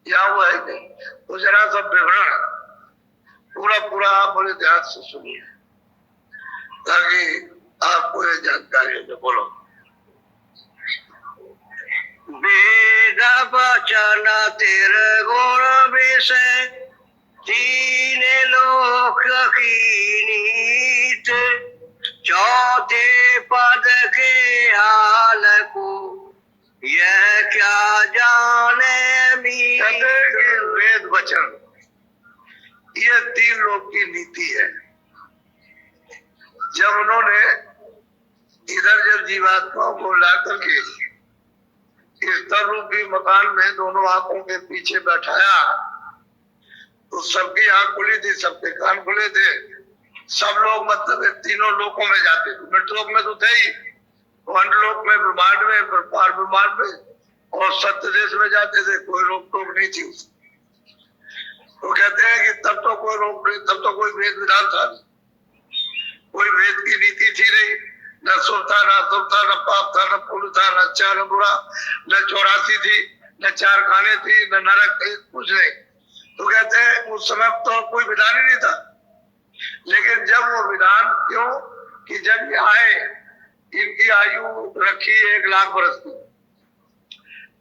यहाँ वो है नहीं। तो जरा सब विवरण पूरा पूरा आप बड़े ध्यान से सुनिए ताकि आपको ये जानकारी हो। बोलो। वेद वचन तेरे गुण विषय तीन लोक की नीत, चौथे पद के हाल को यह क्या जाने मीत। वेद वचन ये तीन लोक की नीति है। जब उन्होंने इधर जब जीवात्माओं को लाकर के इस रूपी मकान में दोनों आंखों के पीछे बैठाया तो सबकी आंख खुली थी, सबके कान खुले थे। सब लोग मतलब तीनों लोकों में जाते थे। मृतलोक में तो थे ही, वनलोक में, ब्रह्मांड में, पार ब्रह्मांड में और सत्य देश में जाते थे। कोई रोक टोक नहीं थी। तो कहते हैं कि तब तो कोई रोक नहीं, तब तो कोई वेद विधान था नहीं, कोई वेद की नीति थी नहीं। न सुर था, न दुर था, न पाप था, न पुण्य था, न अच्छा न बुरा, न 84 थी, न 4 खाने थी, न नरक थी, कुछ नहीं। तो कहते हैं उस समय तो कोई विधान ही नहीं था। लेकिन जब वो विधान, क्यों कि जब ये आए, इनकी आयु रखी 1 लाख वर्ष की।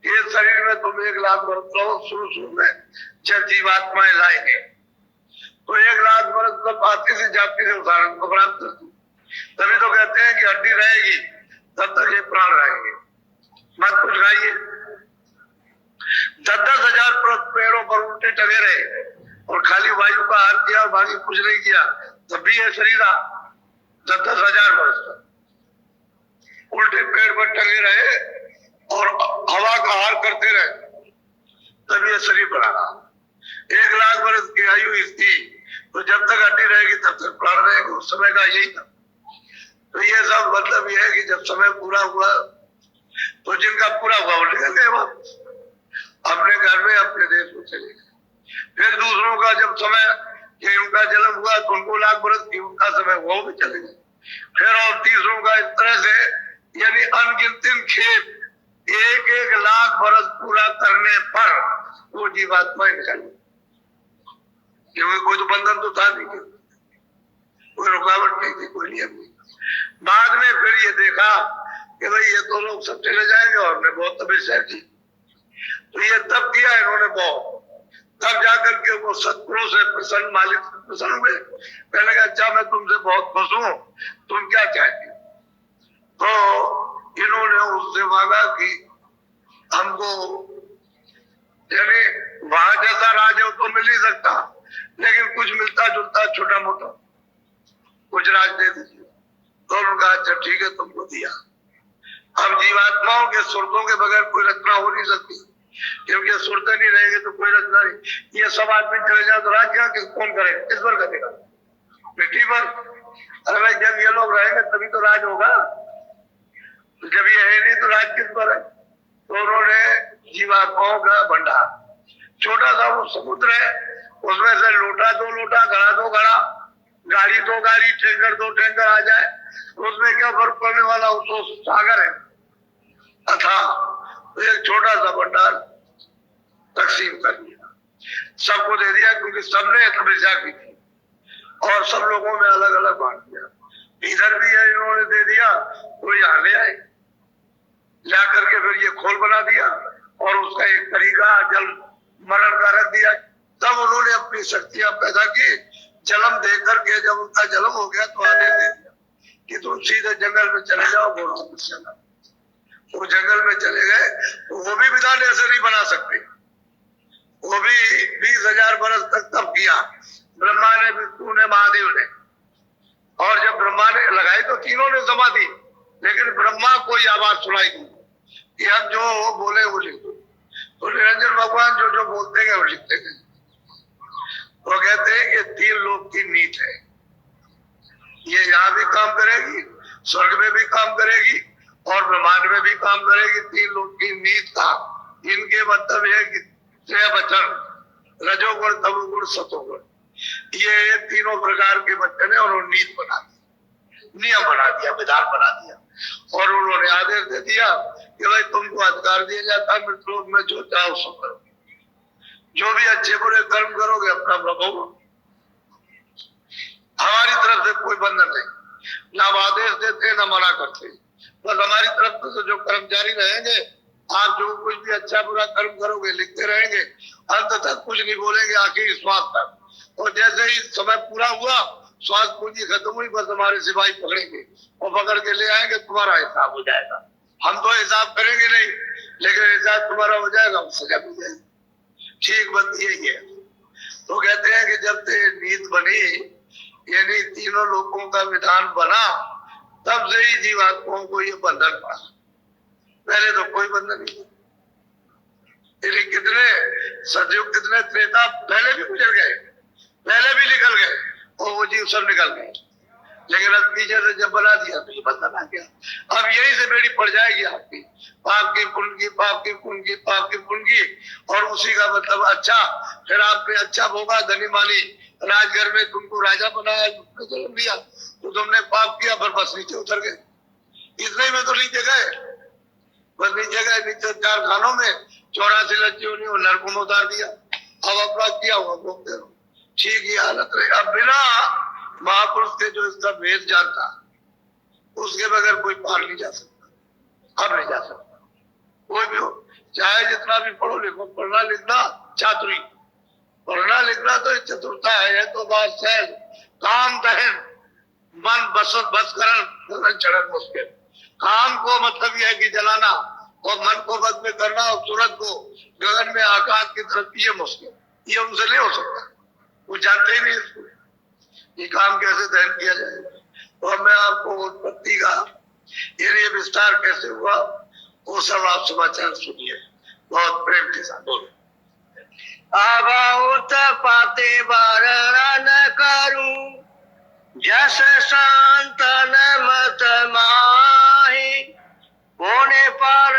ये शरीर में तुम 1 लाख वर्ष रहो, शुरू में जब जीवात्माएं लाएंगे तो 1 लाख वर्ष तक आती से जाती से उदाहरण को प्राप्त करती। तभी तो कहते हैं कि हड्डी रहेगी तब तक ये प्राण रहेंगे। मत कुछ खाइए। 10-10 हजार पेड़ों पर उल्टे टगे रहे और खाली वायु का आहार किया और बाकी कुछ नहीं किया, तब भी ये शरीर 10-10 हजार वर्ष तक उल्टे पेड़ पर टगे रहे और हवा का आहार करते रहे, तब ये शरीर बना रहा। 1 लाख वर्ष की आयु इसकी, तो जब तक हड्डी रहेगी तब तक प्राण रहेगा। उस समय का यही था। तो ये सब मतलब ये है कि जब समय पूरा हुआ तो जिनका पूरा हुआ वो निकल गए वापस अपने घर में, अपने देश में चले गए। फिर दूसरों का जब समय कि उनका जन्म हुआ तो उनको 1 लाख वर्ष की उनका समय वो भी चले गए। फिर और तीसरों का इस तरह से, यानी अनगिनत खेप 1-1 लाख वर्ष पूरा करने पर वो जीवात्मा निकल गई। क्योंकि कोई तो बंधन तो था नहीं, कोई रुकावट नहीं थी, कोई नियम नहीं। बाद में फिर ये देखा कि भाई ये तो लोग सब चले जाएंगे और हमने बहुत तपस्या की, तो ये तब किया इन्होंने बहुत। तब जाकर के वो सतगुरु से प्रसन्न, मालिक से प्रसन्न हुए। कहने लगा अच्छा मैं तुमसे बहुत खुश हूँ, तुम क्या चाहती? तो इन्होंने उससे मांगा कि हमको, यानी वहां जैसा राज है तो मिल ही सकता, लेकिन कुछ मिलता जुलता छोटा मोटा कुछ राज दे दीजिए। तो उनका अच्छा ठीक है तुमको दिया। अब जीवात्माओं के सुरतों के बगैर कोई रचना हो नहीं सकती, क्योंकि सुरते नहीं रहेंगे तो कोई रचना नहीं। ये सब आदमी चले जाए तो राज क्या कौन करेगा, किस पर करेगा? मिट्टी पर। अरे भाई जब ये लोग रहेंगे तभी तो राज होगा, तो जब ये है नहीं तो राज किस पर है? तो उन्होंने जीवात्माओं का भंडार, छोटा सा वो समुद्र है, उसमें से लोटा 2 लोटा, घड़ा 2 घड़ा, गाड़ी 2 गाड़ी, टैंकर 2 टैंकर आ जाए तो उसमें क्या फर्क पड़ने वाला? वो तो सागर है अथा। तो एक छोटा सा भंडार तकसीम कर दिया, सबको दे दिया, क्योंकि सबने तपस्या की थी और सब लोगों में अलग अलग बांट दिया। इधर भी है इन्होंने दे दिया, तो यहाँ ले आए, ला करके फिर ये खोल बना दिया और उसका एक तरीका जल मरण का रख दिया। तब उन्होंने अपनी शक्तियां पैदा की। जन्म दे करके जब उनका जन्म हो गया तो आदेश दे दिया कि तुम सीधे जंगल में चले जाओ, घोड़ा। वो जंगल में चले गए, तो वो भी विधान ऐसे नहीं बना सकते। वो भी 20,000 वर्ष तक तब किया ब्रह्मा ने, विष्णु ने, महादेव ने। और जब ब्रह्मा ने लगाई तो तीनों ने समाधि, लेकिन ब्रह्मा को ये आवाज सुनाई दी कि हम जो बोले वो लिख दो। तो निरंजन भगवान जो जो बोलते हैं वो लिखते हैं। वो कहते हैं कि 3 लोक की नीत है, ये यहाँ भी काम करेगी, स्वर्ग में भी काम करेगी और ब्रह्मांड में भी काम करेगी। 3 लोक की नीत का इनके मतलब है कि त्रय वचन, रजोगुण, तमोगुण, सतोगुण, ये तीनों प्रकार के वचन है। उन्होंने नीत बना दी, नियम बना दिया, विधान बना दिया और उन्होंने आदेश दे दिया कि भाई तुमको अधिकार दिया जाता है मृतलोक में जो चाहो सो करो। जो भी अच्छे बुरे कर्म करोगे अपना भोगोगे। हमारी तरफ से कोई बंधन नहीं, ना हम आदेश देते ना मना करते, बस हमारी तरफ से तो जो कर्मचारी रहेंगे, आप जो कुछ भी अच्छा बुरा कर्म करोगे लिखते रहेंगे, अंत तक कुछ नहीं बोलेंगे, आखिर श्वास तक। और जैसे ही समय पूरा हुआ, श्वास पूंजी खत्म हुई, बस हमारे सिपाही पकड़ेंगे और पकड़ के ले आएंगे, तुम्हारा हिसाब हो जाएगा। हम तो हिसाब करेंगे नहीं, लेकिन हिसाब तुम्हारा हो जाएगा, सजा मिल जाएगी। ठीक बात यही है। तो कहते हैं कि जब से नीति बनी, यानी तीनों लोगों का विधान बना, तब से ही जीवात्माओं को ये बंधन पड़ा। पहले तो कोई बंधन नहीं। कितने सतयुग, कितने त्रेता पहले भी गुजर गए, पहले भी निकल गए, और वो जीव सब निकल गए। लेकिन अब पीछे से जब बना दिया तो ये बंधन आ गया। अब यही से बेड़ी पड़ जाएगी आपकी, पाप की पुण्य की, पाप की पुण्य की, पाप की पुण्य की, और उसी का मतलब अच्छा। फिर आपने अच्छा भोगा, धनी मानी, राजघर में तुमको राजा बनाया, जन्म दिया, तो तुमने पाप किया, पर बस नीचे उतर गए। इतने में तो नीचे गए, बस नीचे गए, नीचे 4 खानों में 84 लज्जियों ने नरकों में उतार दिया। अब अपराध किया हुआ भोगते रहो। ठीक ही हालत रहे। अब बिना महापुरुष के जो इसका भेद जानता, उसके बगैर कोई पार नहीं जा सकता। अब नहीं जा सकता कोई भी हो, चाहे जितना भी पढ़ो लिखो। पढ़ना लिखना चातुरी, पढ़ना लिखना तो चतुरता है। तो बात सहज काम दहन, मन बस करण चढ़न मुश्किल। काम को मतलब यह है कि जलाना, और मन को बस में करना, और सूरज को गगन में आकाश की तरफ, ये मुश्किल, ये उनसे नहीं हो सकता। वो जानते ही नहीं इसको, ये काम कैसे दहन किया जाएगा। और मैं आपको उत्पत्ति का ये विस्तार कैसे हुआ, वो सब आप समाचार सुनिए बहुत प्रेम के साथ। बोलो। अब पाते वर्णन करूं, जस संतन मत माही, होने पर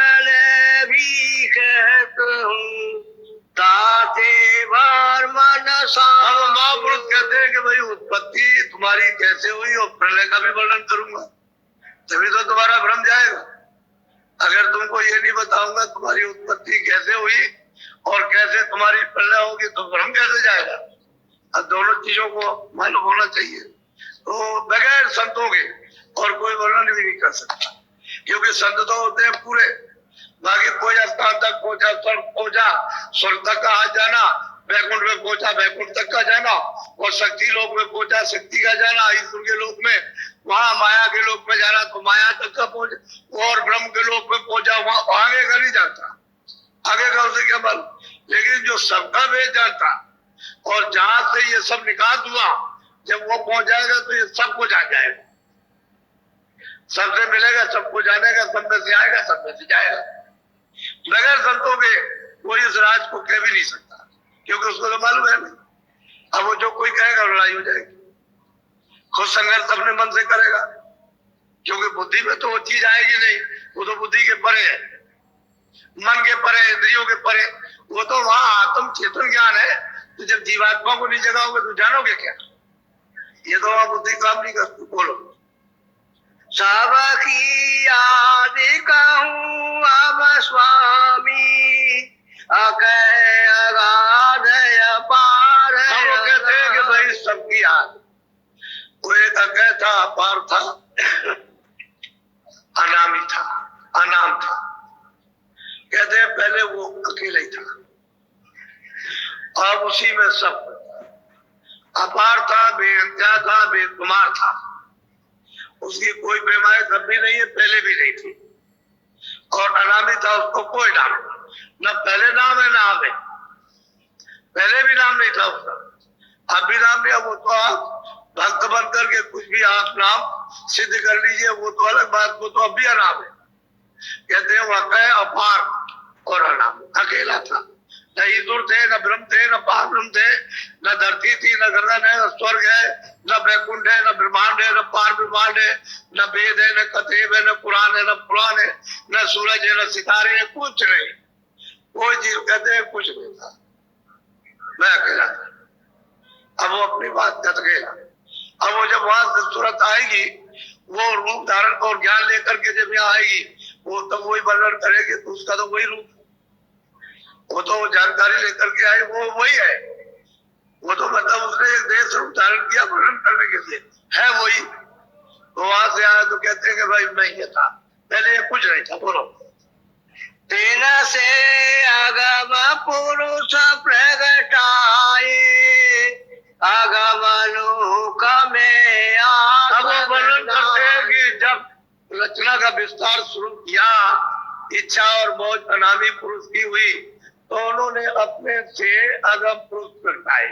भी कहत हूँ, ताते भर मन अब महापुरुष कहते हैं कि भाई उत्पत्ति तुम्हारी कैसे हुई, और प्रलय का भी वर्णन करूंगा, तभी तो तुम्हारा भ्रम जाएगा। अगर तुमको ये नहीं बताऊंगा तुम्हारी उत्पत्ति कैसे हुई और कैसे तुम्हारी प्रलय होगी, तो भ्रम कैसे जाएगा। अब दोनों चीजों को मालूम होना चाहिए। तो बगैर संतों के और कोई वर्णन भी नहीं कर सकता, क्योंकि संत तो होते हैं पूरे। बाकी कोई स्थान तक पहुंचा, स्वर्ग पहुंचा, स्वर्ग तक का हाथ जाना, वैकुंठ में पहुंचा, वैकुंठ तक का जाना, और शक्ति लोक में पहुंचा, शक्ति का जाना, ईश्वर के लोक में, वहां माया के लोक में जाना तो माया तक का पहुंचा, और ब्रह्म के लोक में पहुंचा, वहां आगे का नहीं जाता, आगे का उसे क्या बल। लेकिन जो सबका भेद जानता, और जहां से ये सब निकास हुआ, जब वो पहुंच जाएगा तो ये सबको जान जाएगा, सबसे मिलेगा, सबको जानेगा, सब में से आएगा, सब में से जाएगा। बगैर संतों के कोई इस राज को कह भी नहीं सकता, क्योंकि उसको तो मालूम है नहीं। अब वो जो कोई कहेगा लड़ाई हो जाएगी। खुद संघर्ष अपने मन से करेगा, क्योंकि बुद्धि में तो वो चीज आएगी नहीं, वो तो बुद्धि के परे है, मन के परे, इंद्रियों के परे। वो तो वहां आत्म चेतन ज्ञान है। तो जब जीवात्मा को नहीं जगाओगे तो जानोगे क्या। ये तो वहां बुद्धि काम नहीं करती। बोलो। सबकी याद कहूँ अब स्वामी, अगाध अपार। हम लोग कहते हैं कि भाई सबकी याद, वो एक अकय था, अपार था, अनामी था, अनाम था। कहते हैं पहले वो अकेला ही था, अब उसी में सब। अपार था, बेअंत्या था, बेकुमार था, उसकी कोई बेमारी तब भी नहीं है, पहले भी नहीं थी। और अनामी था, उसको कोई नाम न पहले नाम है ना अब है। पहले भी नाम नहीं था उसका, अब भी नाम नहीं। अब वो तो आप भक्त बन करके कुछ भी आप नाम सिद्ध कर लीजिए, वो तो अलग बात, वो तो अब भी अनाम है। कहते हैं वह कहे अपार और अनाम, अकेला था। न ईश्वर थे, न ब्रह्म थे, न पारब्रह्म थे, न धरती थी, न गगन है, न स्वर्ग है, न वैकुंठ है, न ब्रह्मांड है, न पार ब्रह्मांड है, न वेद है, न कतेब है, न कुरान है, न पुराण है, न सूरज है, न सितारे है, कुछ नहीं। कोई चीज कहते हैं कुछ नहीं था, मैं अकेला था। अब वो अपनी बात कट गया। अब वो जब वहां सूरत आएगी, वो रूप धारण और ज्ञान लेकर के जब यहाँ आएगी, वो तब वही वर्णन करेगी, तो उसका तो वही रूप। वो तो जानकारी लेकर के आए, वो वही है। वो तो मतलब उसने एक देश रूप धारण किया वर्णन करने के लिए, है वही। तो वहां से आया तो कहते हैं कि भाई मैं ये था, पहले ये कुछ नहीं था। बोलो। तेन से अगम पुरुष प्रगटाए, अगम लोक में अब वो वर्णन करते हैं कि जब रचना का विस्तार शुरू किया, इच्छा और मौज अनामी पुरुष की हुई, तो उन्होंने अपने से अगम पुरुष प्रगटाए।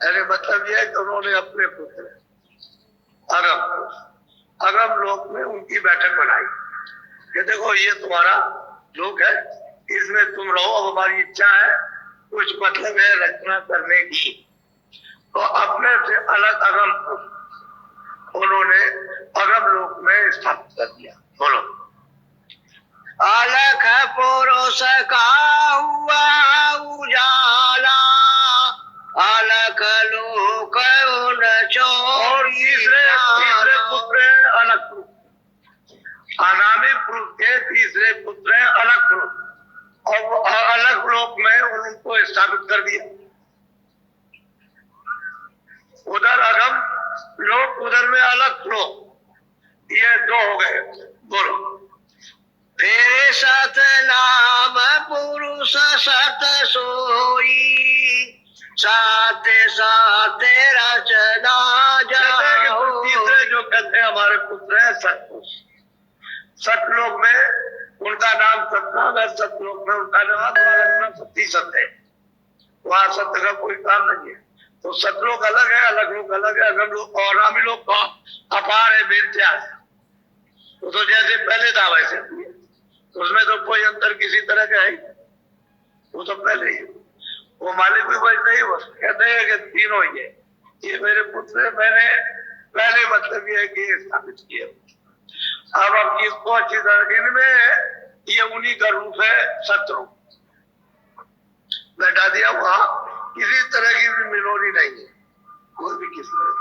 अरे मतलब यह है कि उन्होंने अपने पुत्र अगम लोक में उनकी बैठक बनाई कि देखो ये तुम्हारा लोक है, इसमें तुम रहो। अब हमारी इच्छा है, कुछ मतलब है रचना करने की, तो अपने से अलग अगम उन्होंने अगम लोक में स्थापित कर दिया। बोलो। अलख पुरुष का हुआ उजाला, अलख लोक उन और तीसरे पुत्र हैं अलग पुरुष, अनामी पुरुष के तीसरे पुत्र हैं अलग पुरुष, और वो अलग लोक में उनको स्थापित कर दिया। उधर अगम लोक, उधर में अलग लोक, ये दो हो गए। बोलो। फिर सत नाम पुरुष सत सोई, सात सात रचना जाओ। तीसरे जो कहते हैं हमारे पुत्र हैं सतपुरुष, सतलोक में उनका नाम सतनाम है, सतलोक में उनका नाम सती सत्य है। वहां सत्य का कोई काम नहीं है। तो सतलोक अलग है, अलग लोग अलग है, अगम लोग और नामी लोग का अपार है, बेत्यास। तो जैसे पहले था वैसे, उसमें तो कोई अंतर किसी तरह का है, वो तो पहले ही। वो मालिक भी वैसे ही, बस कहते हैं कि तीनों ये मेरे पुत्र, मैंने पहले मतलब ये है कि स्थापित किए। अब किसको अच्छी तरह, इनमें ये उन्हीं का रूप है, शत्रु बैठा दिया। वहां किसी तरह की भी मिलोनी नहीं है, कोई भी किस तरह।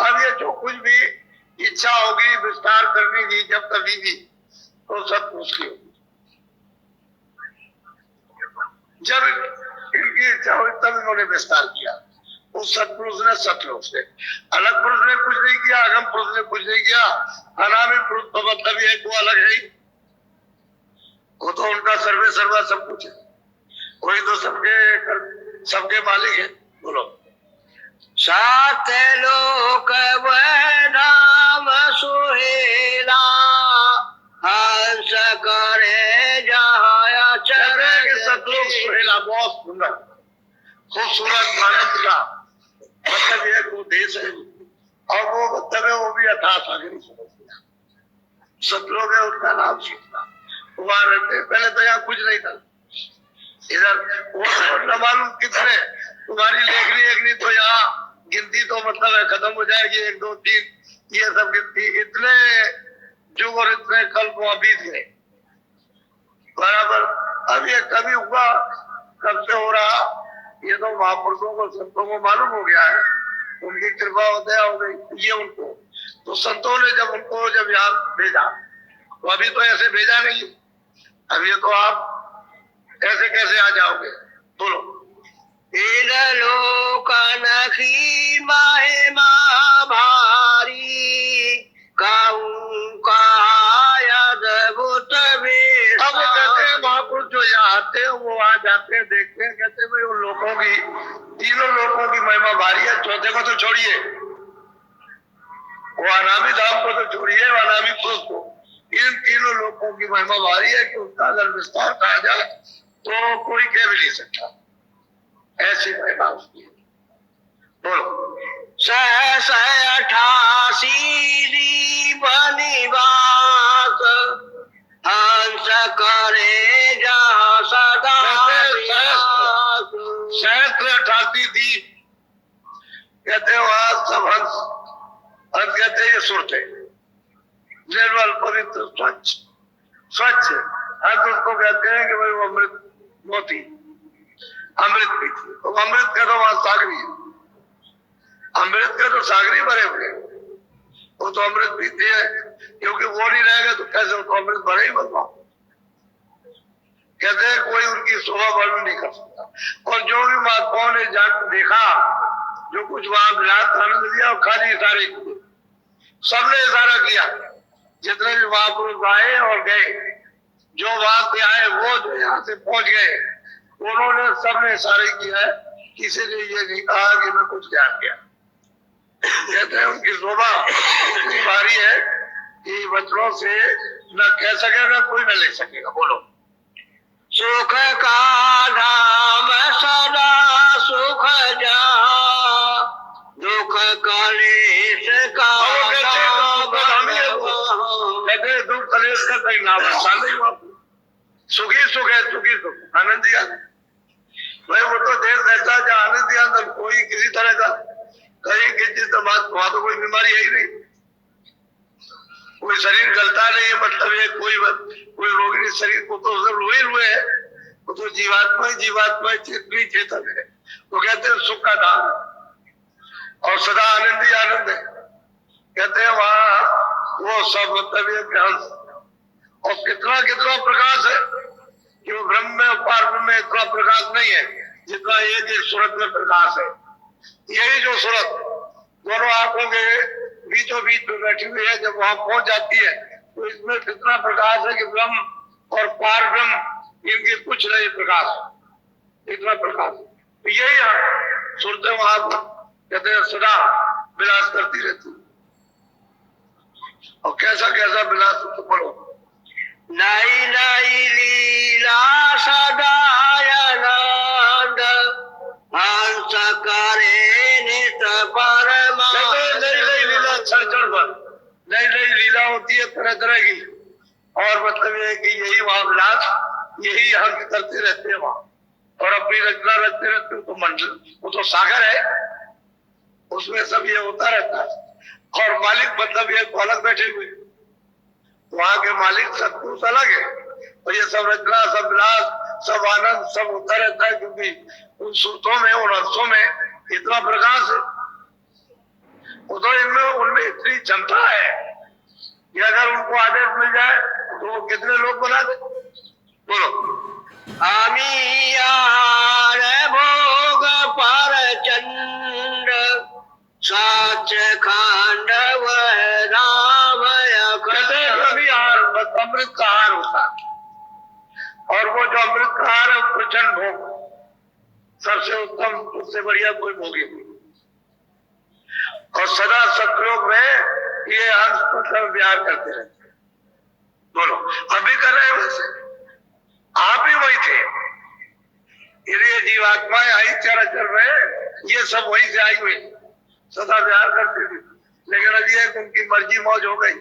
अब ये जो कुछ भी इच्छा होगी विस्तार करने की, जब कभी भी, तो सब उसकी होगी। जब इनकी इच्छा हुई तब इन्होंने विस्तार किया। उस सतपुरुष ने सतलोक से, अलग पुरुष ने कुछ नहीं किया, अगम पुरुष ने कुछ नहीं किया, अनामी पुरुष तो मतलब ये वो अलग है, वो तो उनका सर्वे सर्वा सब कुछ है, वही तो सबके मालिक है। बोलो। सात लोक वह नाम सुहेला, हंस करे जहाँ चरण। सतलोक सुहेला, बहुत सुंदर खूबसूरत आनंद का मतलब ये वो देश है, और वो मतलब है वो भी अथाह सागरी समझ। सतलोक है उसका नाम सीखना। वहां रहते पहले तो यहाँ कुछ नहीं था, इधर वो न मालूम कितने तुम्हारी लेखनी तो यहाँ गिनती तो मतलब है खत्म हो जाएगी, 1 2 3 ये सब गिनती, इतने युग और इतने कल्प वहां बीत गए बराबर। अब ये कभी हुआ, कब से हो रहा, ये तो महापुरुषों को संतों को मालूम हो गया है, उनकी कृपा होता हो गई ये उनको। तो संतों ने जब यहाँ भेजा, तो अभी तो ऐसे भेजा नहीं, अभी तो आप ऐसे कैसे आ जाओगे। बोलो। इन लोकन की महिमा भारी, कहूँ का अद्भुत विस्तार। अब वो कहते हैं महापुरुष जो यहाँ आते हैं वो आ जाते हैं, देखते हैं, कहते हैं भाई उन लोगों की, तीनों लोगों की महिमा भारी है। चौथे को तो छोड़िए, वो अनामी धाम को तो छोड़िए, अनामी पुरुष को, इन तीनों लोगों की महिमा भारी है कि उसका अगर विस्तार कहा जाए तो कोई कह भी नहीं सकता, ऐसी महिमा उसकी। बोलो। 88 बनिवास, हंस करे जहाँ सदा। सहस्त्र 88 दीप कहते हैं, वहां सब हंस कहते हैं, ये सुरते निर्मल पवित्र स्वच्छ हंस उसको कहते हैं कि भाई वो अमृत मोती, अमृत पीती। तो अमृत का तो वहां सागरी है, अमृत के तो सागरी भरे हुए, वो तो अमृत पीती है, क्योंकि वो नहीं रहेगा तो कैसे, वो तो अमृत भरे ही बनवा। कहते हैं कोई उनकी शोभा वर्णन नहीं कर सकता। और जो भी महात्माओं ने जान देखा, जो कुछ वहां विलास आनंद लिया, और खाली इशारे किए, सबने इशारा किया। जितने भी महापुरुष आए और गए, जो वहां से आए वो जो यहाँ से पहुंच गए, उन्होंने सबने इशारे किया है। किसी ने ये नहीं कहा कि मैं कुछ ज्ञान किया। कहते हैं उनकी शोभा इतनी भारी है कि वचनों से न कह सकेगा कोई, न ले सकेगा। बोलो। सुख का धाम सदा सुख जहाँ, दुख कलेश का कहते हैं दुख कलेश का कहीं नाम नहीं हुआ। सुखी सुख है, सुखी सुख, आनंद ही आनंद। भाई वो तो देश ऐसा जहाँ आनंद ही आनंद, कोई किसी तरह का कहीं किसी बात, वहां तो कोई बीमारी है ही नहीं, कोई शरीर गलता नहीं है। मतलब ये कोई रोग नहीं, शरीर को तो सब रोए है, वो तो जीवात्मा चेतनी चेतन है। वो कहते हैं सुख का दान और सदा आनंद ही आनंद है। कहते हैं वहां वो सब मतलब ये ज्ञान और कितना कितना प्रकाश है कि वो ब्रह्म में और पार ब्रह्म में इतना प्रकाश नहीं है जितना एक सूरत में प्रकाश है। यही जो सूरत दोनों आंखों के बीचों बीच में बैठी हुई है, जब वहां पहुंच जाती है तो इसमें कितना प्रकाश है कि ब्रह्म और पार ब्रह्म इनके कुछ नहीं प्रकाश, इतना प्रकाश। तो यही सुरतें वहां कहते हैं सदा विलास करती रहती। और कैसा कैसा विलास तो पढ़ो। नई नई लीला सदानंद, हंस करे नित परमानंद। नई नई लीला चढ़ पर नई नई लीला होती है तरह तरह की। और मतलब ये है कि यही वहां विलास, यही हंस करते रहते हैं वहां, और अपनी रचना रचते रहते। तो मंडल वो तो सागर है, उसमें सब ये होता रहता है। और मालिक मतलब ये अलग बैठे हुए, वहां के मालिक सब कुछ अलग है। और ये सब रचना, सब विलास, सब आनंद सब होता रहता है, क्योंकि उन सूत्रों में, उन अंशों में इतना प्रकाश है। वो तो इनमें उनमें इतनी क्षमता है कि अगर उनको आदेश मिल जाए तो वो कितने लोग बना दे। बोलो। आमी यार भोग पर चंड, साच खंड वह राम कहते हैं कभी हार, बस अमृत का हार होता है। और वो जो अमृत का हार है प्रचंड भोग, सबसे उत्तम, उससे बढ़िया कोई भोगी नहीं। और सदा सतलोक में ये हंस मतलब विहार करते रहते हैं। बोलो। अभी कर रहे हैं वैसे, आप ही वही थे। ये जीवात्माएं आई चल रहे, ये सब वही से आई हुई, सदा विहार करती थी। लेकिन अब ये उनकी मर्जी मौज हो गई।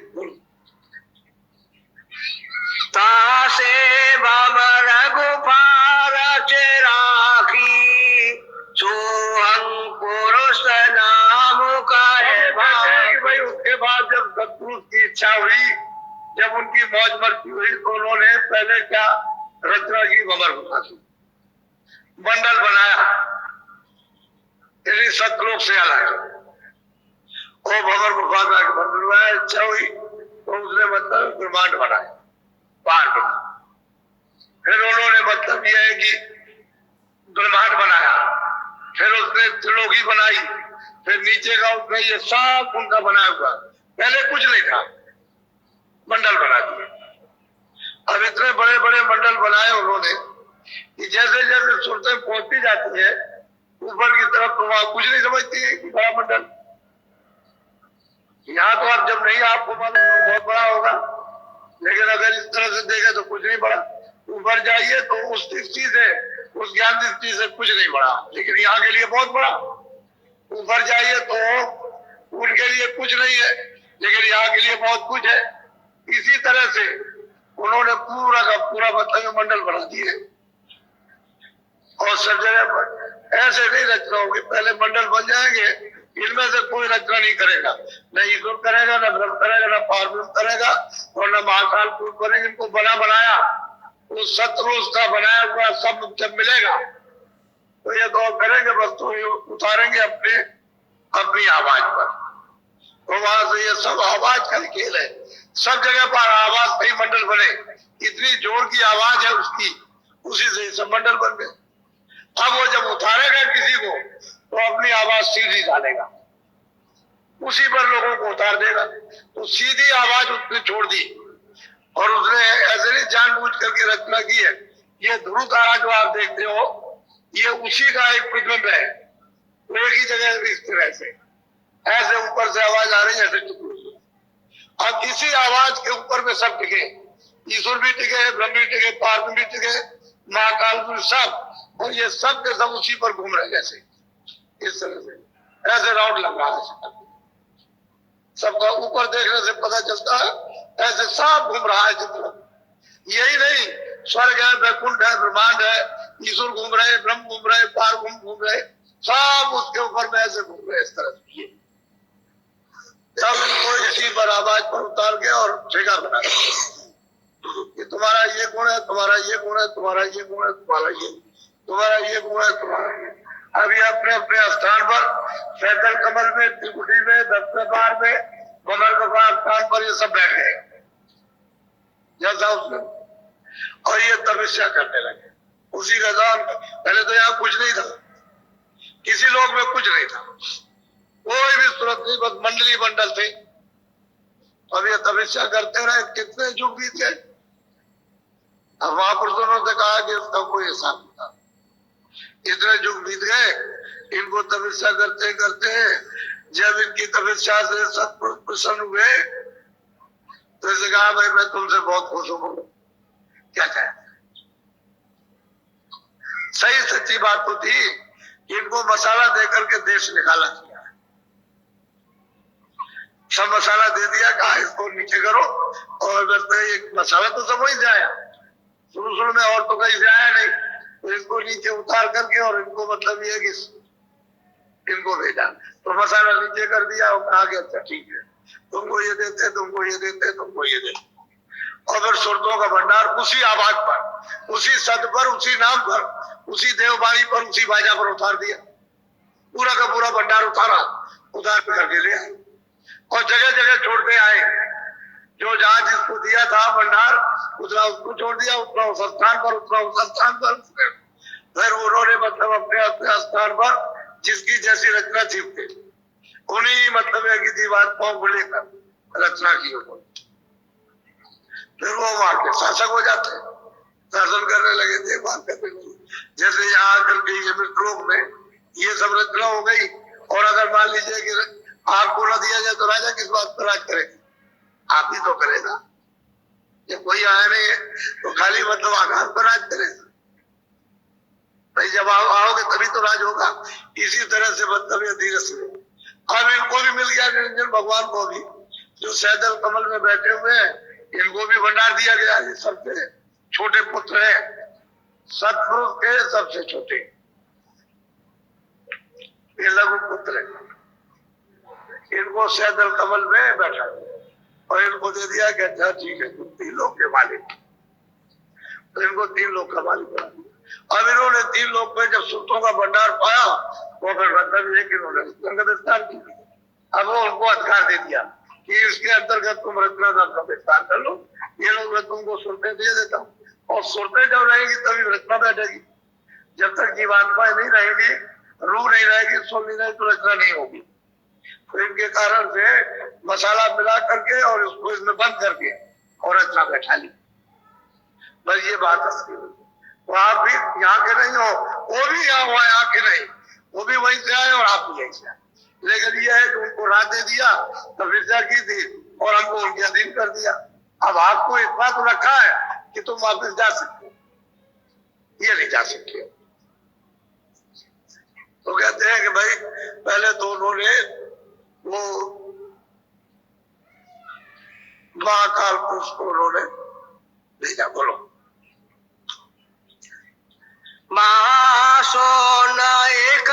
तासे बाबर गुफार राखी, सोहं पुरुष नाम का भाई। उसके बाद जब सतपुरुष की इच्छा हुई, जब उनकी मौज मस्ती हुई, तो उन्होंने पहले क्या रचना की, भंवर गुफा की मंडल बनाया, यदि सतलोक से अलग। वो भंवर गुफा का मंडल बनाया, इच्छा हुई तो उसने मतलब ब्रह्मांड बनाया, पार बना। फिर उन्होंने मतलब यह है कि ब्रह्मांड बनाया, फिर उसने त्रिलोकी बनाई, फिर नीचे का उसने ये सब उनका बनाया हुआ, पहले कुछ नहीं था, मंडल बना दिए। अब इतने बड़े बड़े मंडल बनाए उन्होंने कि जैसे जैसे सूरतें पहुंचती जाती है ऊपर की तरफ, तो वहां कुछ नहीं समझती है कि बड़ा मंडल। यहाँ तो आप जब नहीं आपको मालूम तो बहुत बड़ा होगा, लेकिन अगर इस तरह से देखे तो कुछ नहीं बड़ा। ऊपर जाइए तो उस दृष्टि से, उस ज्ञान दृष्टि से कुछ नहीं बड़ा, लेकिन यहाँ के लिए बहुत बड़ा। ऊपर जाइए तो उनके लिए कुछ नहीं है, लेकिन यहाँ के लिए बहुत कुछ है। इसी तरह से उन्होंने पूरा का पूरा मतलब मंडल बना दिए। और सब जगह पर ऐसे नहीं रचना होगी, पहले मंडल बन जाएंगे, इनमें से कोई रचना नहीं करेगा, न ईश्वर करेगा, न ब्रह्म करेगा, न पारब्रह्म करेगा, और न महाकाल पुरुष करेंगे। इनको बना बनाया उस सतरूष का बनाया हुआ सब जब मिलेगा तो ये तो करेंगे, बस तो ये उतारेंगे अपनी आवाज पर। तो वहां से ये सब आवाज का खेल है, सब जगह पर आवाज कई मंडल बने, इतनी जोर की आवाज है उसकी, उसी से सब मंडल बन गए। अब वो जब उतारेगा किसी को तो अपनी आवाज सीधी डालेगा, उसी पर लोगों को उतार देगा। तो सीधी आवाज उसने छोड़ दी और उसने ऐसे नहीं जानबूझ करके रचना की है। ये ध्रुव तारा जो आप देखते हो ये उसी का एक प्रतिबिंब है, वो एक ही जगह इस तरह से ऐसे ऊपर से आवाज आ रही है ऐसे। अब इसी आवाज के ऊपर में सब टिके, ईश्वर भी टिके, ब्रह्म भी टिके, पार्वती भी टिके, महाकाल भी, सब, और ये सब के सब उसी पर घूम रहे जैसे इस तरह से ऐसे राउंड लग रहा है। सबका ऊपर देखने से पता चलता है ऐसे सब घूम रहा है जितना। यही नहीं, स्वर्ग है, वैकुंठ है, ब्रह्मांड है, ईश्वर घूम रहे, ब्रह्म घूम रहे, पार घूम रहे, सब उसके ऊपर में ऐसे घूम रहे इस तरह से। सब इनको इसी पर आवाज पर उतार के और ठेका बना कि तुम्हारा ये गुण है, तुम्हारा ये गुण है, तुम्हारा ये गुण है, तुम्हारा ये गुण है, तुम्हारा ये। अभी अपने अपने स्थान पर सैदल कमल में, त्रिकुटी में, दफ्तर में, कमल का स्थान पर ये सब बैठ गए जैसा उसने, और ये तपस्या करने लगे उसी का दान। पहले तो यहाँ कुछ नहीं था, किसी लोग में कुछ नहीं था, कोई भी सूरत नहीं, बस मंडली मंडल थे। अब ये तपस्या करते रहे, कितने युग बीत गए। अब महापुरुषों ने कहा कि इसका कोई हिसाब नहीं था, इतने युग बीत गए। इनको तपस्या करते करते जब इनकी तपस्या से सतपुरुष प्रसन्न हुए तो इसे कहा भाई मैं तुमसे बहुत खुश हूँ, क्या कहें। सही सच्ची बात तो थी, इनको मसाला देकर के देश निकाला किया, सब मसाला दे दिया, कहा इसको नीचे करो, और एक मसाला तो सब वही जाया शुरू में, और तो कहीं से आया नहीं, तो इसको नीचे उतार करके और इनको मतलब ये कि इनको भेजा, तो मसाला नीचे कर दिया और कहा कि अच्छा ठीक है, तुमको ये देते, तुमको ये देते, तुमको ये देते। और फिर सुरतों का भंडार उसी आवाज पर, उसी सद पर, उसी नाम पर, उसी देववाणी पर, उसी बाजा पर उतार दिया, पूरा का पूरा भंडार उतार करके ले आए और जगह जगह छोड़ते आए। जो जहां जिसको दिया था भंडार उतना उसको छोड़ दिया, उतना उस स्थान पर, उतना उस स्थान पर। फिर उन्होंने मतलब अपने अपने स्थान पर जिसकी जैसी रचना थी उन्हीं मतलब है कि जीवात्माओं को लेकर रचना की उन्होंने। फिर वो वहां के शासक हो जाते हैं, शासन करने लगे, देखभाल करने लगे। जैसे यहाँ आकर के ये लोग में ये सब रचना हो गई, और अगर मान लीजिए कि आपको न दिया जाए तो राजा किस बात पर राज करेगा, आप ही तो करेगा। जब कोई आया नहीं है तो खाली मतलब आकाश पर राज करेगा भाई, जब आओगे तभी तो राज होगा। इसी तरह से मतलब ये धीरे से अब इनको भी मिल गया, निरंजन भगवान को भी, जो सैदल कमल में बैठे हुए हैं, इनको भी भंडार दिया गया। ये सबसे छोटे पुत्र है, सतपुरुष के सबसे छोटे, ये लघु पुत्र है। इनको सैदल कमल में बैठा और इनको दे दिया कि अच्छा ठीक है तुम 3 लोग के मालिक, तो इनको 3 लोग का मालिक बना दिया। अब इन्होंने 3 लोग में जब सुरतों का भंडार पाया वो फिर मतलब ये कि उन्होंने संगत विस्तार की। अब वो उनको अधिकार दे दिया कि इसके अंतर्गत तुम रचना का विस्तार कर लो, ये लोग मैं तुमको सुरतें दे देता हूँ, और सुरतें जब रहेगी तभी रचना बैठेगी। जब तक जीवात्माएं नहीं रहेगी, रूह नहीं रहेगी, सोल नहीं रहेगी, तो रचना नहीं होगी। तो इनके कारण से मसाला मिला करके और उसको इसमें बंद करके और रचना बैठा ली। बस ये बात असली। तो आप भी यहाँ के नहीं हो, वो भी यहाँ हुआ, यहाँ के नहीं, वो भी वहीं से आए और आप भी यहीं से आए। लेकिन ये है कि उनको राह दे दिया, तपस्या की थी और हमको उनके अधीन कर दिया। अब आपको इतना तो रखा है कि तुम वापस जा सकते हो, ये नहीं जा सकते। तो कहते हैं कि भाई पहले तो उन्होंने वो महाकाल पुरुष को उन्होंने भेजा। बोलो महासोना एक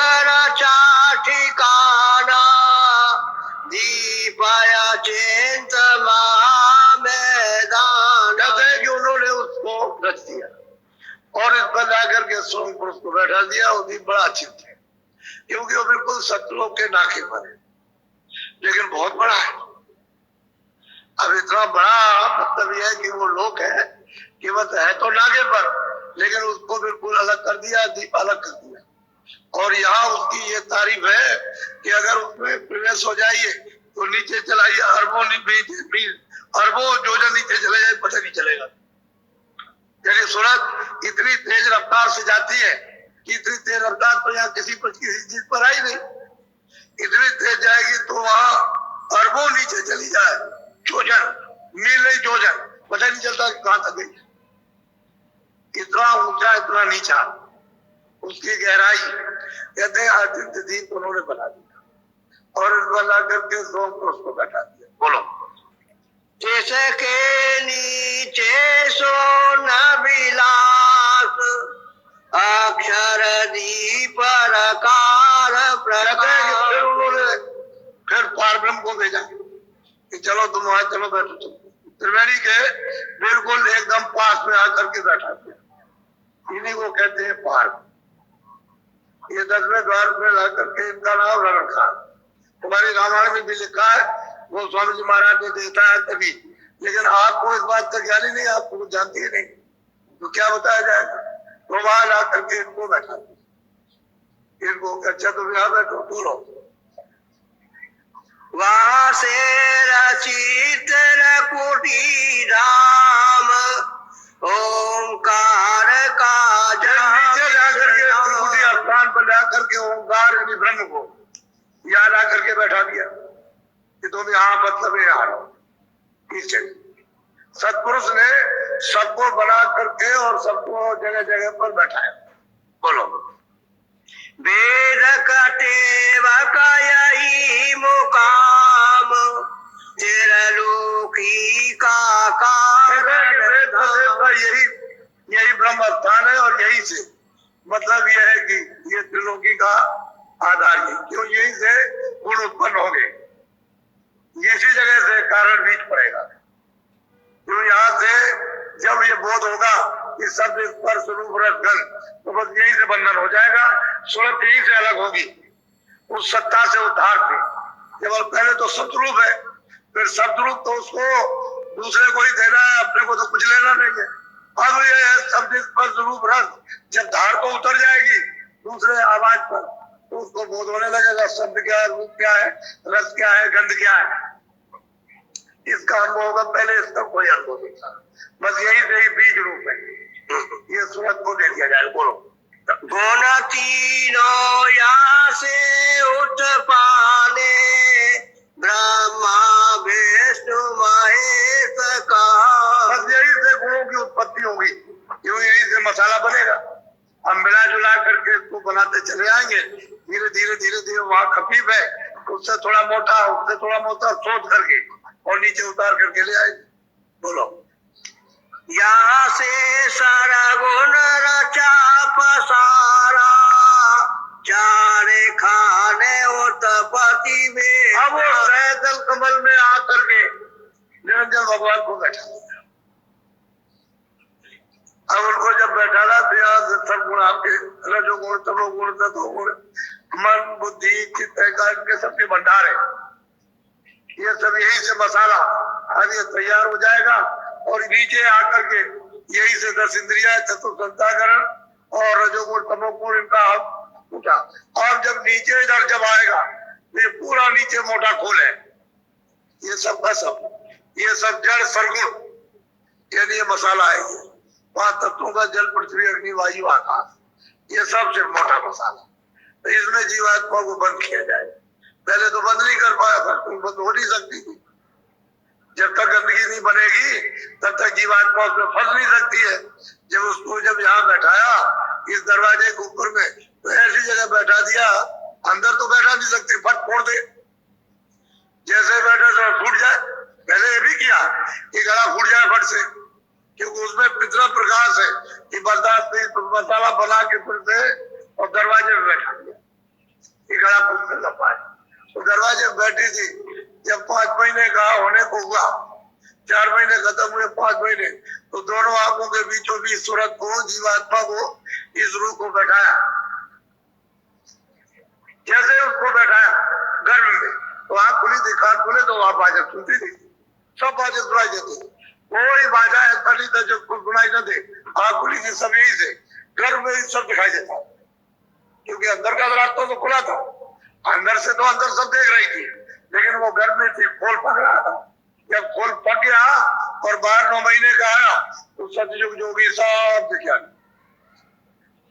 ठिकाना दीपाया चिंत मैदान। कहते हैं कि उन्होंने उसको रच दिया और इस पर जाकर के सोम पुरुष को बैठा दिया। वो भी बड़ा चिंत है क्योंकि वो बिल्कुल सतलोक के नाके पर है, लेकिन बहुत बड़ा है। अब इतना बड़ा मतलब यह है कि वो लोक है कि बस है तो नाके पर, लेकिन उसको बिल्कुल अलग कर दिया, दीप अलग कर दिया। और यहाँ उसकी ये तारीफ है कि अगर उसमें प्रवेश हो जाइए तो नीचे चलाइए, अरबों योजन नीचे चले जाए, पता नहीं चलेगा। यानी सूरज इतनी तेज रफ्तार से जाती है कि इतनी तेज रफ्तार तो यहाँ किसी चीज पर आई नहीं। इतनी तेज जाएगी तो वहां अरबों नीचे चली जाए, योजन, मील नहीं योजन, पता नहीं चलता कहां तक गई। इतना ऊंचा इतना नीचा, उसकी गहराई। कहते हैं आदित्य दीप उन्होंने बना दिया और बना करके सोम को उसको बैठा दिया। बोलो। जिसके नीचे सोना विलास, अक्षर दीप आकार प्रकाश। फिर उन्होंने फिर पारब्रह्म को भेजा कि चलो तुम वहां चलो बैठो। त्रिवेणी के बिल्कुल एकदम पास में आकर के बैठा दिया। इन्हीं को कहते हैं पार। ये 10वें द्वार में ला करके इनका नाम रण खान। तुम्हारी रामायण में भी लिखा है, वो स्वामी जी महाराज ने देता है तभी, लेकिन आपको इस बात का ज्ञान ही नहीं, आप कुछ जानते ही नहीं, तो क्या बताया जाएगा। तो वहां ला करके इनको बैठा, इनको अच्छा तुम यहाँ बैठो, बोलो। वहां से रचित कुटी धाम, ओंकार का नीचे जाकर के त्रिकुटी स्थान पर जाकर के ओंकार यानी ब्रह्म को यहाँ ला करके बैठा दिया कि तुम यहाँ मतलब यहाँ रहो। नीचे सत्पुरुष ने सबको बना करके और सबको जगह जगह पर बैठाया। बोलो। वेद कटेवक यही मुकाम, चिरलोकी का यही ब्रह्म स्थान है और यही से मतलब यह है कि ये त्रिलोकी का आधार है। क्यों? यही से गुण उत्पन्न होंगे, इसी जगह से कारण बीज पड़ेगा। क्यों? यहाँ से जब ये बोध होगा कि शब्द स्पर्श रूप रस गंध, तो बस यही से बंधन हो जाएगा। सूरत यही से अलग होगी, उस सत्ता से, उद्धार से। केवल पहले तो सतरूप है, फिर शब्दरूप, तो उसको दूसरे को ही देना है, अपने को तो कुछ लेना नहीं है। अब ये है शब्द स्पर्श रूप रस, जब धार को उतर जाएगी दूसरे आवाज पर, तो उसको बोध होने लगेगा शब्द क्या है, रूप क्या है, रस क्या है, गंध क्या है। इसका अनुभव होगा, पहले इसका कोई अनुभव नहीं था। बस यही से ही बीज रूप है। ये सूरत को दे दिया जाए। बोलो। गुण तीनों या से उत्पाने, ब्रह्मा विष्णु महेश का। बस यही से गुणों की उत्पत्ति होगी, क्यों? यही से मसाला बनेगा। हम मिला जुला करके इसको बनाते चले आएंगे, धीरे धीरे धीरे धीरे वहां खफीफ है, उससे थोड़ा मोटा, उससे थोड़ा मोटा सोच करके और नीचे उतार करके ले आएंगे। बोलो। यहाँ से सारा गुण रचा पसारा, चारे खाने उत्पत्ति में। अब वो सहजल कमल में आकर के निरंजन भगवान को बैठा। अब उनको जब बैठाना तो यहाँ से सब गुण आपके, रजोगुण, तमोगुण, सतोगुण, मन, बुद्धि, चित्त, एकाग्र के सबके भंडार है। ये सब यही से मसाला आज ये तैयार हो जाएगा और नीचे आकर के यही से 10 इंद्रिया, चतुर्संताकरण और रजोगुण, तमोगुण, इनका उठा। और जब नीचे इधर जब आएगा तो ये पूरा नीचे मोटा खोल है, ये सब का सब, ये सब जड़ सरगुण, यानी ये मसाला है। ये 5 तत्वों का जल, पृथ्वी, अग्नि, वायु, आकाश, ये सब सिर्फ मोटा मसाला। तो इसमें जीवात्मा को बंद किया जाए। पहले तो बंद नहीं कर पाया था, तो बंद हो नहीं सकती थी। जब तक गंदगी नहीं बनेगी तब तक जीवात्मा उसमें फंस नहीं सकती है। जब उसको जब यहाँ बैठाया इस दरवाजे के ऊपर में, तो ऐसी जगह बैठा दिया, अंदर तो बैठा नहीं सकते, फट फोड़ दे। जैसे बैठे तो फूट जाए। पहले ये भी किया कि गला फूट जाए फट से, क्योंकि उसमें इतना प्रकाश है कि बर्दाश्त मसाला बना के फिर से और दरवाजे में बैठा दिया कि गला फूट कर लग पाए। तो दरवाजे में बैठी थी, जब 5 महीने का होने को हुआ, 4 महीने खत्म हुए, 5 महीने, तो दोनों आंखों के बीचों बीच सूरत को, जीवात्मा को, इस रूह को बैठाया। जैसे उसको बैठाया गर्भ में, तो आंख खुली थी, कान खुले तो वहां बाजा सुनती थी, सब बाजा सुनाई देती। कोई बाजा ऐसा नहीं था जो सुनाई न दे। आँख खुली थी सब यही से, गर्भ में सब दिखाई देता, क्योंकि अंदर का रास्ता तो खुला था, अंदर से तो अंदर सब देख रही थी, लेकिन वो गर्भ में थी, खोल पक रहा था। जब खोल पक गया और 12 महीने का आया तो सतयुग जोगी सब दिख गया।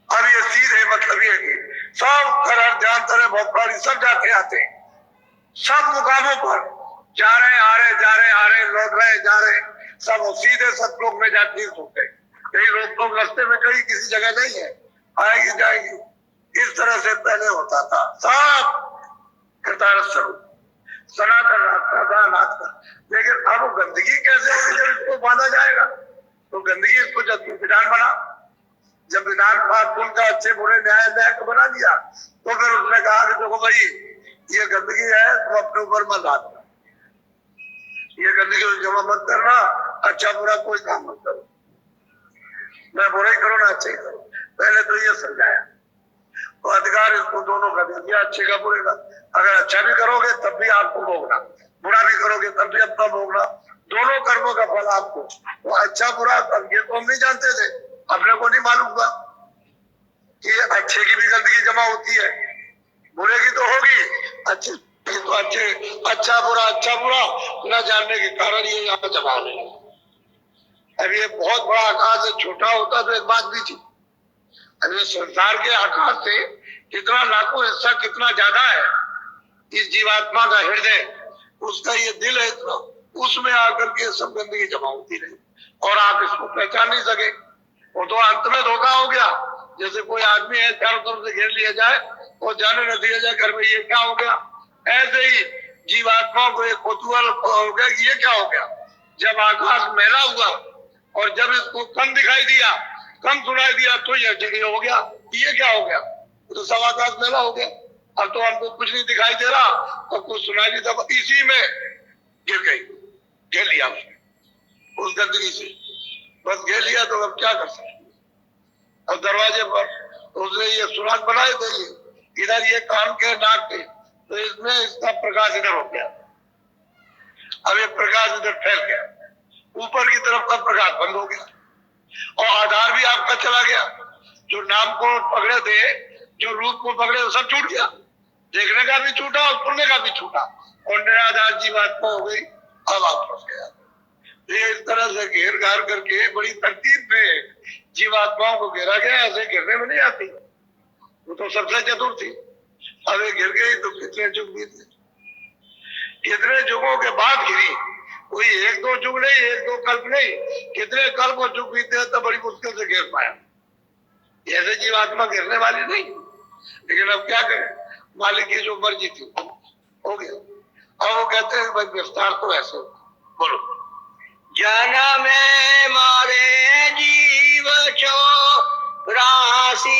अब ये सीधे मतलब ये कि सब खरड़ ध्यान तरह भोपाली सब जाते आते, सब मुकामों पर जा रहे आ रहे, जा रहे आ रहे, लौट रहे जा रहे, सब सीधे सतलोक में जाते होते। कई रोक टोक रास्ते में कहीं किसी जगह नहीं है, आएगी जाएगी, इस तरह से पहले होता था। सब कृतार्थ स्वरूप सनातन रास्ता था नाथ का। लेकिन अब गंदगी कैसे होगी जब इसको बांधा जाएगा? तो गंदगी इसको जब विधान बना, जब विधान पाठ का अच्छे बुरे न्याय न्याय को बना दिया, तो फिर उसने कहा कि देखो भाई ये गंदगी है, तुम अपने ऊपर मत लाना, ये गंदगी जमा मत करना, अच्छा बुरा कोई काम मत करो, मैं बुरा ही करो ना अच्छा ही करो। पहले तो ये समझाया, तो अधिकार इसको दोनों का दे दिया, अच्छे का बुरे का। अगर अच्छा भी करोगे तब भी आपको भोगना, बुरा भी करोगे तब भी अपना भोगना, दोनों कर्मों का फल आपको। तो अच्छा बुरा अब ये तो हम नहीं जानते थे, अपने को नहीं मालूम था कि अच्छे की भी गंदगी जमा होती है, बुरे की तो होगी, अच्छे की तो अच्छे, अच्छा बुरा न जानने के कारण ये यहाँ जमा नहीं। अब ये बहुत बड़ा आकार से छोटा होता तो एक बात भी थी, अब ये संसार के आकार से कितना लाखों हिस्सा कितना ज्यादा है इस जीवात्मा का हृदय, उसका ये दिल है इतना, उसमें आकर के सब गंदगी जमा होती रही और आप इसको पहचान नहीं सके। वो तो अंत में धोखा हो गया, जैसे कोई आदमी है चारों तरफ से घेर लिया जाए और जाने न दिया जाए घर में, ये क्या हो गया? ऐसे ही जीवात्मा को एक कौतूहल हो गया कि ये क्या हो गया। जब आकाश मैला हुआ और जब इसको कम दिखाई दिया, कम सुनाई दिया, तो ये जगह हो गया, ये क्या हो गया? तो सब आकाश मैला हो गया, अब तो हमको कुछ नहीं दिखाई दे रहा और कुछ सुनाई नहीं था, इसी में गिर गई, घेर लिया उस गंदगी से, बस घेर लिया। तो अब क्या कर सकते? अब दरवाजे पर उसने ये सुराग बनाए थे, ये इधर ये कान के नाक के, तो इसमें इसका प्रकाश इधर हो गया, अब ये प्रकाश इधर फैल गया, ऊपर की तरफ का प्रकाश बंद हो गया और आधार भी आपका चला गया। जो नाम को पकड़े थे, जो रूप को पकड़े, वो सब छूट गया, देखने का भी छूटा और सुनने का भी छूटा, और निराधार जीवात्मा हो गई। अब आप फंस गया। ये इस तरह से घेर घार करके बड़ी तरतीब में जीवात्माओं को घेरा गया, ऐसे घेरने में नहीं आती, वो तो सबसे चतुर थी। अब ये गिर गई तो कितने युग बीते, कितने युगों के बाद गिरी, कोई एक दो युग नहीं, एक दो कल्प नहीं, कितने कल्प और युग बीते तो बड़ी मुश्किल से घेर पाया। ऐसे जीवात्मा घेरने वाली नहीं, लेकिन अब क्या करें, मालिक की जो मर्जी थी हो गया। और वो कहते हैं भाई विस्तार तो ऐसे बोलो, जन्म मारे जीव छो राशि